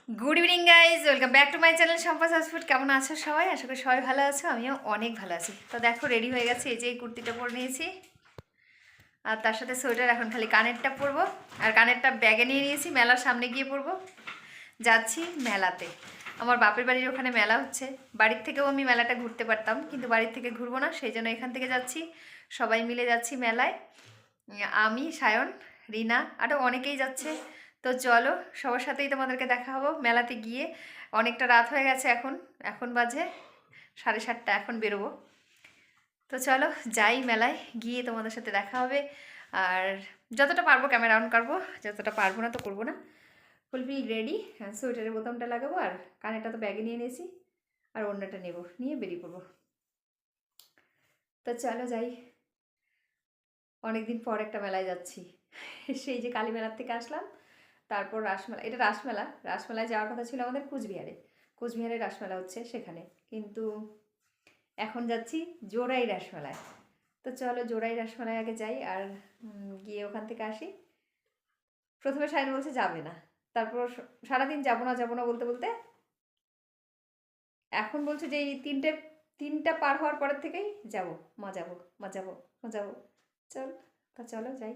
Good evening guys, welcome back to my channel সম্পাস food. কেমন আছো সবাই? আশা করি সবাই ভালো আছো, আমিও অনেক ভালো আছি। তো দেখো রেডি হয়ে গেছে, এই যে এই কুর্তিটা পরে নিয়েছি আর তার সাথে সোয়েটার। এখন খালি কানেরটা পরবো, আর কানেরটা ব্যাগে নিয়ে নিয়েছি, মেলার সামনে গিয়ে পরবো। যাচ্ছি মেলাতে, আমার বাপের বাড়ির ওখানে মেলা হচ্ছে। বাড়ির থেকেও আমি মেলাটা ঘুরতে পারতাম, কিন্তু বাড়ির থেকে ঘুরবো না, সেই জন্য এখান থেকে যাচ্ছি। সবাই মিলে যাচ্ছি মেলায়, আমি, সায়ন, রিনা, আরও অনেকেই যাচ্ছে। তো চলো সবার সাথেই তোমাদেরকে দেখা হবো মেলাতে গিয়ে। অনেকটা রাত হয়ে গেছে, এখন এখন বাজে 7:30, এখন বেরোবো। তো চলো যাই, মেলায় গিয়ে তোমাদের সাথে দেখা হবে। আর যতটা পারবো ক্যামেরা অন করবো, যতটা পারবো না তো করবো না। ফুলফিল রেডি, সোয়েটারের বোতামটা লাগাবো, আর কানেরটা তো ব্যাগে নিয়ে নিয়েছি, আর অন্যটা নেবো, নিয়ে বেরিয়ে পড়বো। তো চলো যাই, অনেকদিন পর একটা মেলায় যাচ্ছি। সেই যে কালী মেলার থেকে আসলাম, তারপর রাসমেলা, এটা রাসমেলা, রাসমেলায় যাওয়ার কথা ছিল আমাদের কুচবিহারে। কুচবিহারে রাসমেলা হচ্ছে সেখানে, কিন্তু এখন যাচ্ছি জোড়াই রাসমেলায়। তো চলো জোড়াই রাসমেলায় আগে যাই, আর গিয়ে ওখান থেকে আসি। প্রথমে সায়ন বলছে যাবে না, তারপর সারাদিন যাবো না যাবো না বলতে বলতে এখন বলছে যে এই তিনটা পার হওয়ার পরের থেকেই যাবো, মা যাবো, মা যাবো, মা যাবো। চল, তা চলো যাই,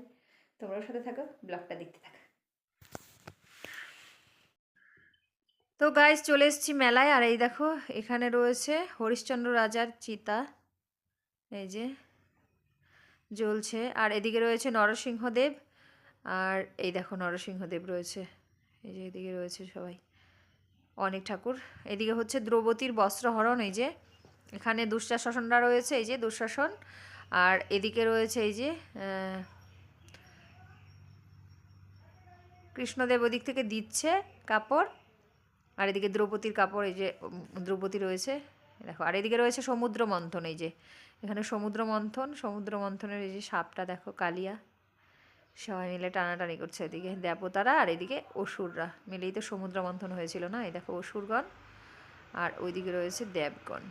তোমরাও সাথে থাকো, ব্লগটা দেখতে থাকো। তো গাইস চলে এসেছি মেলায়, আর এই দেখো এখানে রয়েছে হরিশ্চন্দ্র রাজার চিতা, এই যে জ্বলছে। আর এদিকে রয়েছে নরসিংহদেব, আর এই দেখো নরসিংহদেব রয়েছে, এই যে এদিকে রয়েছে সবাই, অনেক ঠাকুর। এদিকে হচ্ছে দ্রৌপদীর বস্ত্রহরণ, এই যে এখানে দুঃশাসনরা রয়েছে, এই যে দুঃশাসন। আর এদিকে রয়েছে এই যে কৃষ্ণদেব ওদিক থেকে দিচ্ছে কাপড়, আর এদিকে দ্রৌপদীর কাপড়, এই যে দ্রৌপদী রয়েছে দেখো। আর এদিকে রয়েছে সমুদ্র মন্থন, এই যে এখানে সমুদ্র মন্থন, সমুদ্র মন্থনের এই যে সাপটা দেখো, কালিয়া, সবাই মিলে টানাটানি করছে। এদিকে দেবতারা আর এদিকে অসুররা মিলেই তো সমুদ্র মন্থন হয়েছিল না, এই দেখো অসুরগণ, আর ওইদিকে রয়েছে দেবগণ,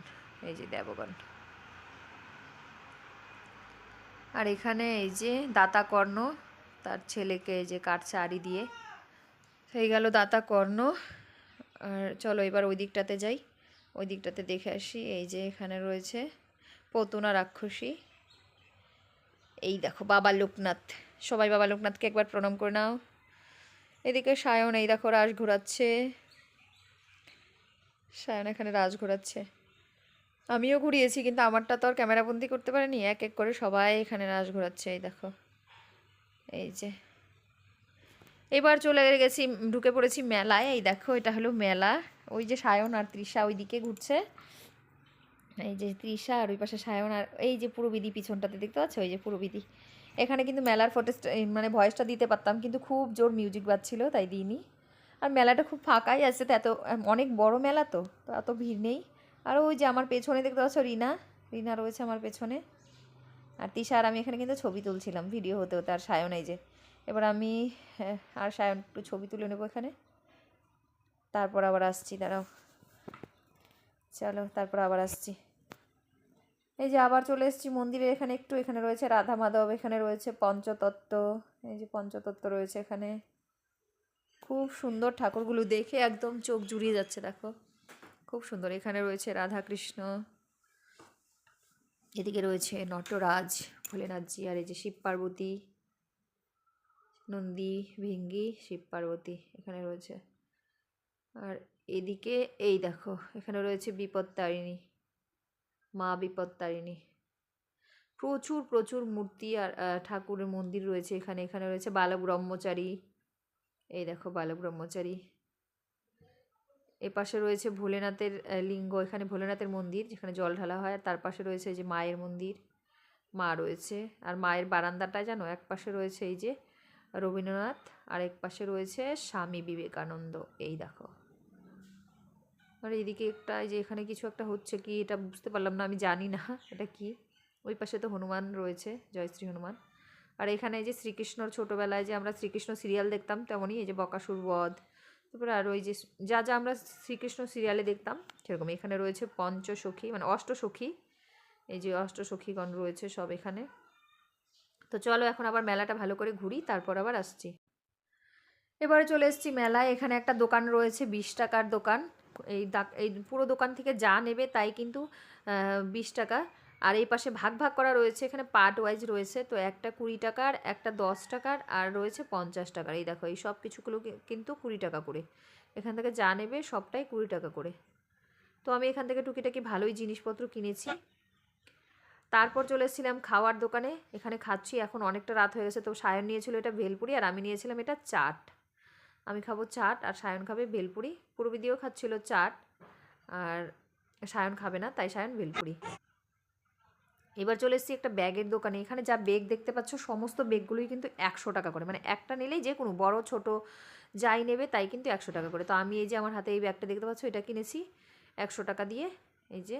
এই যে দেবগণ। আর এখানে এই যে দাতা কর্ণ তার ছেলেকে এই যে কাটছে আড়ি দিয়ে, হয়ে গেল দাতা কর্ণ। আর চলো এবার ওই দিকটাতে যাই, ওই দিকটাতে দেখে আসি। এই যে এখানে রয়েছে পতুনা রাক্ষসী, এই দেখো বাবা লোকনাথ, সবাই বাবা লোকনাথকে একবার প্রণাম করে নাও। এদিকে সায়ন এই দেখো রাস ঘোরাচ্ছে, সায়ন এখানে রাস ঘোরাচ্ছে, আমিও ঘুরিয়েছি কিন্তু আমারটা তো আর ক্যামেরাবন্দি করতে পারিনি। এক এক করে সবাই এখানে রাস ঘোরাচ্ছে, এই দেখো, এই যে এবার চলে গেছি, ঢুকে পড়েছি মেলায়। এই দেখো এটা হলো মেলা, ওই যে সায়ন আর তৃষা ওই দিকে ঘুরছে, এই যে তৃষা আর ওই পাশে সায়ন, আর এই যে পুরবিদি পিছনটাতে দেখতে পাচ্ছ, ওই যে পুরবিদি। এখানে কিন্তু মেলার ফটেজটা মানে ভয়েসটা দিতে পারতাম, কিন্তু খুব জোর মিউজিক বাজছিল তাই দিইনি। আর মেলাটা খুব ফাঁকাই আছে, তো এত অনেক বড় মেলা, তো এত ভিড় নেই। আর ওই যে আমার পেছনে দেখতে পাচ্ছ রিনা, রিনা রয়েছে আমার পেছনে, আর তৃষা আর আমি এখানে কিন্তু ছবি তুলছিলাম ভিডিও হতে হতে। আর সায়ন এই যে, এবার আমি আর সায়ন একটু ছবি তুলে নেবো এখানে, তারপর আবার আসছি, দাঁড়াও, চলো তারপর আবার আসছি। এই যে আবার চলে এসেছি মন্দিরের এখানে একটু, এখানে রয়েছে রাধা মাধব, এখানে রয়েছে পঞ্চতত্ত্ব, এই যে পঞ্চতত্ত্ব রয়েছে এখানে, খুব সুন্দর ঠাকুরগুলো, দেখে একদম চোখ জুড়িয়ে যাচ্ছে, দেখো খুব সুন্দর। এখানে রয়েছে রাধা কৃষ্ণ, এদিকে রয়েছে নটরাজ, ভোলেনাথজি, আর এই যে শিব পার্বতী, নন্দী ভিঙ্গি, শিব পার্বতী এখানে রয়েছে। আর এদিকে এই দেখো এখানে রয়েছে বিপত্তারিণী, মা বিপত্তারিণী, প্রচুর প্রচুর মূর্তি আর ঠাকুরের মন্দির রয়েছে এখানে। এখানে রয়েছে বালক ব্রহ্মচারী, এই দেখো বালক ব্রহ্মচারী। এপাশে রয়েছে ভোলেনাথের লিঙ্গ, এখানে ভোলেনাথের মন্দির যেখানে জল ঢালা হয়। আর তার পাশে রয়েছে এই যে মায়ের মন্দির, মা রয়েছে। আর মায়ের বারান্দাটায় জানো এক পাশে রয়েছে এই যে রবীন্দ্রনাথ, আর এক পাশে রয়েছে স্বামী বিবেকানন্দ, এই দেখো। আর এইদিকে একটা এই যে এখানে কিছু একটা হচ্ছে, কি এটা বুঝতে পারলাম না, আমি জানি না এটা কি। ওই পাশে তো হনুমান রয়েছে, জয়শ্রী হনুমান। আর এখানে এই যে শ্রীকৃষ্ণর, ছোটোবেলায় যে আমরা শ্রীকৃষ্ণ সিরিয়াল দেখতাম তেমনই এই যে বকাসুর বধ, তারপরে আর ওই যে যা যা আমরা শ্রীকৃষ্ণ সিরিয়ালে দেখতাম সেরকম। এখানে রয়েছে পঞ্চসখী মানে অষ্টসখী, এই যে অষ্টসখীগণ রয়েছে সব এখানে। তো চলো এখন আবার মেলাটা ভালো করে ঘুরি, তারপর আবার আসছি। এবারে চলে এসেছি মেলায়। এখানে একটা দোকান রয়েছে 20 টাকার দোকান। এই পুরো দোকান থেকে যা নেবে তাই কিন্তু 20 টাকা। আর এই পাশে ভাগ ভাগ করা রয়েছে, এখানে পার্ট ওয়াইজ রয়েছে। তো একটা 20 টাকার, একটা 10 টাকার, আর রয়েছে 50 টাকার। এই দেখো এই সব কিছুগুলো কিন্তু 20 টাকা করে। এখান থেকে যা নেবে সবটাই 20 টাকা করে। তো আমি এখান থেকে টুকিটাকি ভালোই জিনিসপত্র কিনেছি। তারপর চলে এসেছিলাম খাওয়ার দোকানে। এখানে খাচ্ছি, এখন অনেকটা রাত হয়ে গেছে। তো সায়ন নিয়েছিল এটা ভেলপুরি, আর আমি নিয়েছিলাম এটা চাট। আমি খাবো চাট আর সায়ন খাবে ভেলপুরি। পূর্ববিদিও খাচ্ছিল চাট, আর সায়ন খাবে না, তাই সায়ন ভেলপুরি। এবার চলে এসেছি একটা ব্যাগের দোকানে। এখানে যা ব্যাগ দেখতে পাচ্ছ সমস্ত ব্যাগগুলোই কিন্তু 100 টাকা করে, মানে একটা নিলেই যে কোনো বড় ছোট যাই নেবে তাই কিন্তু 100 টাকা করে। তো আমি এই যে আমার হাতে এই ব্যাগটা দেখতে পাচ্ছ, এটা কিনেছি 100 টাকা দিয়ে। এই যে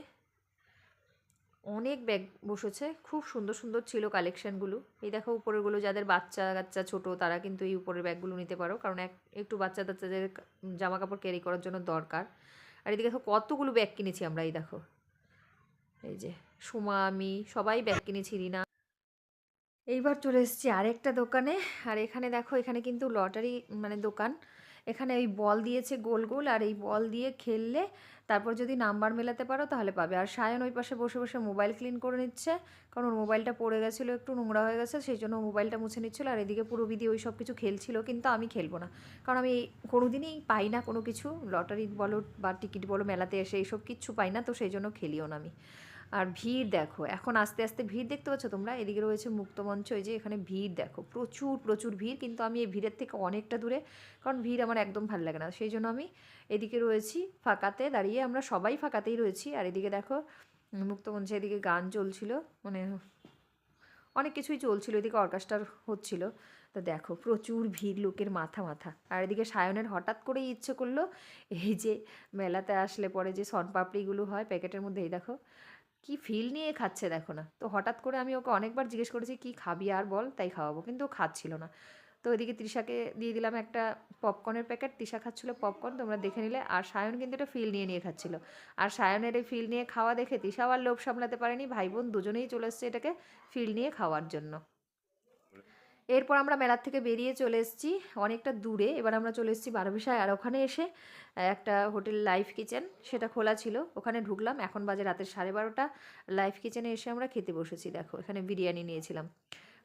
অনেক ব্যাগ বসেছে, খুব সুন্দর সুন্দর ছিল কালেকশানগুলো। এই দেখো উপরেরগুলো, যাদের বাচ্চা কাচ্চা ছোটো তারা কিন্তু এই উপরের ব্যাগগুলো নিতে পারো, কারণ একটু বাচ্চা টাচ্চাদের জামা কাপড় ক্যারি করার জন্য দরকার। আর এদিকে দেখো কতগুলো ব্যাগ কিনেছি আমরা। এই দেখো এই যে সুমা, আমি সবাই ব্যাগ কিনেছি, রিনা। এইবার চলে এসেছি আরেকটা দোকানে। আর এখানে দেখো, এখানে কিন্তু লটারি মানে দোকান। এখানে এই বল দিয়েছে গোল গোল, আর এই বল দিয়ে খেললে তারপর যদি নাম্বার মেলাতে পারো তাহলে পাবে। আর সায়ন ওই পাশে বসে বসে মোবাইল ক্লিন করে নিচ্ছে, কারণ ওর মোবাইলটা পড়ে গেছিলো, একটু নোংরা হয়ে গেছে, সেই জন্য মোবাইলটা মুছে নিচ্ছিলো। আর এদিকে পূর্ববিদি ওই সব কিছু খেলছিল, কিন্তু আমি খেলবো না, কারণ আমি কোনোদিনই পাই না কোনো কিছু। লটারি বলো বা টিকিট বলো, মেলাতে এসে এইসব কিচ্ছু পাই না, তো সেই জন্য খেলিও না আমি। আর ভিড় দেখো, এখন আস্তে আস্তে ভিড় দেখতে পাচ্ছ তোমরা। এদিকে রয়েছে মুক্তমঞ্চ, এই যে এখানে ভিড় দেখো, প্রচুর প্রচুর ভিড়। কিন্তু আমি এই ভিড়ের থেকে অনেকটা দূরে, কারণ ভিড় আমার একদম ভালো লাগে না, সেই জন্য আমি এদিকে রয়েছি ফাঁকাতে দাঁড়িয়ে। আমরা সবাই ফাঁকাতেই রয়েছি। আর এদিকে দেখো মুক্তমঞ্চে এদিকে গান চলছিল, মানে অনেক কিছুই চলছিল, এদিকে অর্কেস্ট্রা হচ্ছিল। তো দেখো প্রচুর ভিড়, লোকের মাথা মাথা। আর এদিকে সায়নের হঠাৎ করেই ইচ্ছে করলো এই যে মেলাতে আসলে পরে যে শনপাপড়িগুলো হয় প্যাকেটের মধ্যে, এই দেখো কি ফিল নিয়ে খাচ্ছে দেখো না। তো হঠাৎ করে আমি ওকে অনেকবার জিজ্ঞেস করেছি কি খাবি আর বল, তাই খাওয়াবো, কিন্তু ও খাচ্ছিল না। তো ওইদিকে তৃষাকে দিয়ে দিলাম একটা পপকর্নের প্যাকেট। তৃষা খাচ্ছিল পপকর্ন, তোমরা দেখে নিলে। আর সায়ন কিন্তু এটা ফিল নিয়ে নিয়ে খাচ্ছিল। আর সায়নের এই ফিল নিয়ে খাওয়া দেখে তৃষাও আর লোভ সামলাতে পারেনি, ভাই বোন দুজনেই চলে এসছে এটাকে ফিল নিয়ে খাওয়ার জন্য। এরপর আমরা মেলার থেকে বেরিয়ে চলে এসেছি অনেকটা দূরে। এবার আমরা চলে এসেছি বারোবিশায়। আর ওখানে এসে একটা হোটেল লাইফ কিচেন, সেটা খোলা ছিল, ওখানে ঢুকলাম। এখন বাজে রাতের 12:30। লাইফ কিচেনে এসে আমরা খেতে বসেছি। দেখো এখানে বিরিয়ানি নিয়েছিলাম,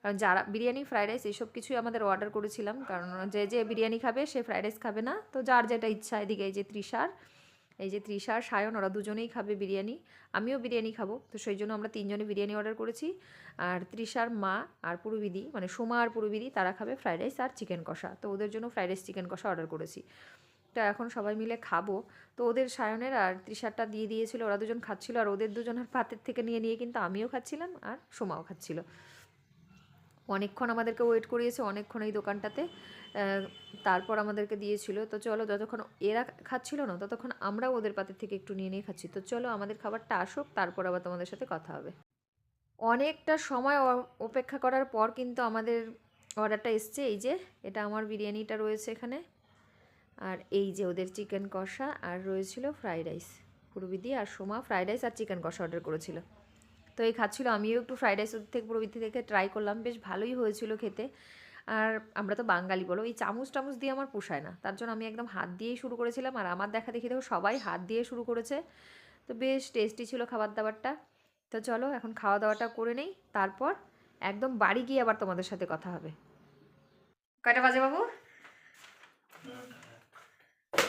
কারণ যারা বিরিয়ানি ফ্রাইড রাইস এইসব কিছুই আমাদের অর্ডার করেছিলাম, কারণ যে যে বিরিয়ানি খাবে সে ফ্রাইড রাইস খাবে না, তো যার যেটা ইচ্ছা। এদিকে এই যে তৃষার সায়ন ওরা দুজনেই খাবে বিরিয়ানি, আমিও বিরিয়ানি খাবো, তো সেই জন্য আমরা তিনজনে বিরিয়ানি অর্ডার করেছি। আর তৃষার মা আর পূর্ববিদি, মানে সোমা আর পূর্ববিদি, তারা খাবে ফ্রাইড রাইস আর চিকেন কষা, তো ওদের জন্য ফ্রাইড রাইস চিকেন কষা অর্ডার করেছি। তো এখন সবাই মিলে খাবো। তো ওদের সায়নের আর তৃষারটা দিয়ে দিয়েছিল, ওরা দুজন খাচ্ছিল। আর ওদের দুজনের পাতের থেকে নিয়ে নিয়ে কিন্তু আমিও খাচ্ছিলাম আর সোমাও খাচ্ছিল। অনেকক্ষণ আমাদেরকে ওয়েট করিয়েছে, অনেকক্ষণ এই দোকানটাতে। তারপর আমাদেরকে দিয়েছিল। তো চলো, যতক্ষণ এরা খাচ্ছিল না ততক্ষণ আমরাও ওদের পাতের থেকে একটু নিয়ে নিয়ে খাচ্ছি। তো চলো আমাদের খাবারটা আসুক, তারপর আবার তোমাদের সাথে কথা হবে। অনেকটা সময় অপেক্ষা করার পর কিন্তু আমাদের অর্ডারটা এসছে। এই যে এটা আমার বিরিয়ানিটা রয়েছে এখানে, আর এই যে ওদের চিকেন কষা, আর রয়েছিল ফ্রাইড রাইস। পূর্ববিদি আর সোমা ফ্রাইড রাইস আর চিকেন কষা অর্ডার করেছিল। তো এই খাচ্ছিলো, আমিও একটু ফ্রাইড রাইস ওদের থেকে পূর্ববিদি থেকে ট্রাই করলাম, বেশ ভালোই হয়েছিল খেতে। আর আমরা তো বাঙালি বলো, এই চামচ টামচ দিয়ে আমার পোষায় না, তার জন্য আমি একদম হাত দিয়েই শুরু করেছিলাম। আর আমার দেখা দেখি দেখো সবাই হাত দিয়ে শুরু করেছে। তো বেশ টেস্টি ছিল খাবার দাবারটা। তো চলো এখন খাওয়া দাওয়াটা করে নেই, তারপর একদম বাড়ি গিয়ে আবার তোমাদের সাথে কথা হবে। কয়টা বাজে বাবু?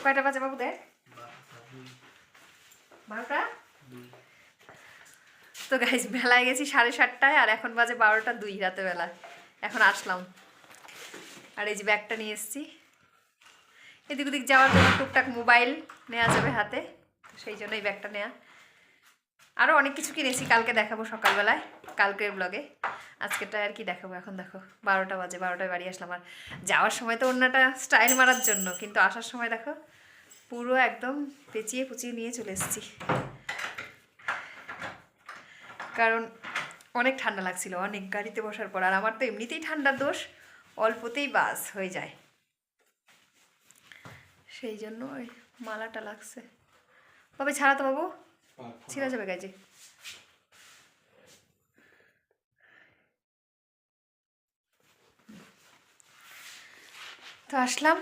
কয়টা বাজে বাবু? দেখ 12টা। তো গাইজ বেলায় গেছি 7:30টায়, আর এখন বাজে 12টা 2 রাতেবেলা। এখন আসলাম, আর এই যে ব্যাগটা নিয়ে এসেছি। এদিক ওদিক যাওয়ার জন্য টুকটাক মোবাইল নেওয়া যাবে হাতে, সেই জন্য এই ব্যাগটা নেওয়া। আরও অনেক কিছু কিনেছি, কালকে দেখাবো সকালবেলায়, কালকের ব্লগে। আজকেরটা আর কি দেখাবো। এখন দেখো 12টা বাজে, 12টায় বাড়ি আসলাম। আর যাওয়ার সময় তো অন্যটা স্টাইল মারার জন্য, কিন্তু আসার সময় দেখো পুরো একদম পেঁচিয়ে পুচিয়ে নিয়ে চলে এসেছি, কারণ অনেক ঠান্ডা লাগছিল অনেক গাড়িতে বসার পর। আর আমার তো এমনিতেই ঠান্ডার দোষ, অল্পতেই বাস হয়ে যায়, সেই জন্য ওই মালাটা লাগছে। তবে ছাড়া তো বাবু ছিঁড়া যাবে গাইজে। তো আসলাম,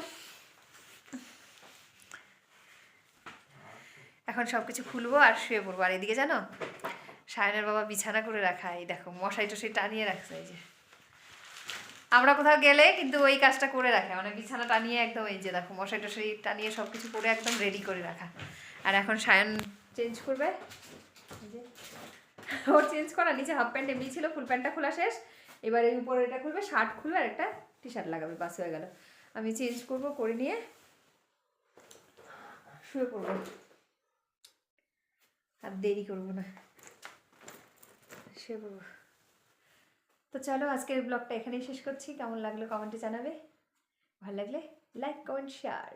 এখন সব কিছু খুলবো আর শুয়ে পড়বো। আর এদিকে জানো সায়নের বাবা বিছানা করে রাখা, এই দেখো মশাই টশাই টানিয়ে রাখছে। এই যে আমরা কোথাও গেলে কিন্তু ওই কাজটা করে রাখে, মানে বিছানা টানিয়ে একদম এই যে দেখো মশাই টশাই টানিয়ে সব কিছু করে একদম রেডি করে রাখা। আর এখন সায়ন চেঞ্জ করবে, এই যে ওর চেঞ্জ করা, নিচে হাফ প্যান্ট এমনি ছিল, ফুল প্যান্টটা খোলা শেষ, এবার এই উপরে এটা খুলবে, শার্ট খুলবে আর একটা টি শার্ট লাগাবে, বাস হয়ে গেল। আমি চেঞ্জ করবো, করে নিয়ে শুয়ে পড়বো, আর দেরি করবো না, শুয়ে পড়বো। তো চলো আজকের ব্লগটা এখানেই শেষ করছি। কেমন লাগলো কমেন্টে জানাবে, ভালো লাগলে লাইক কমেন্ট শেয়ার।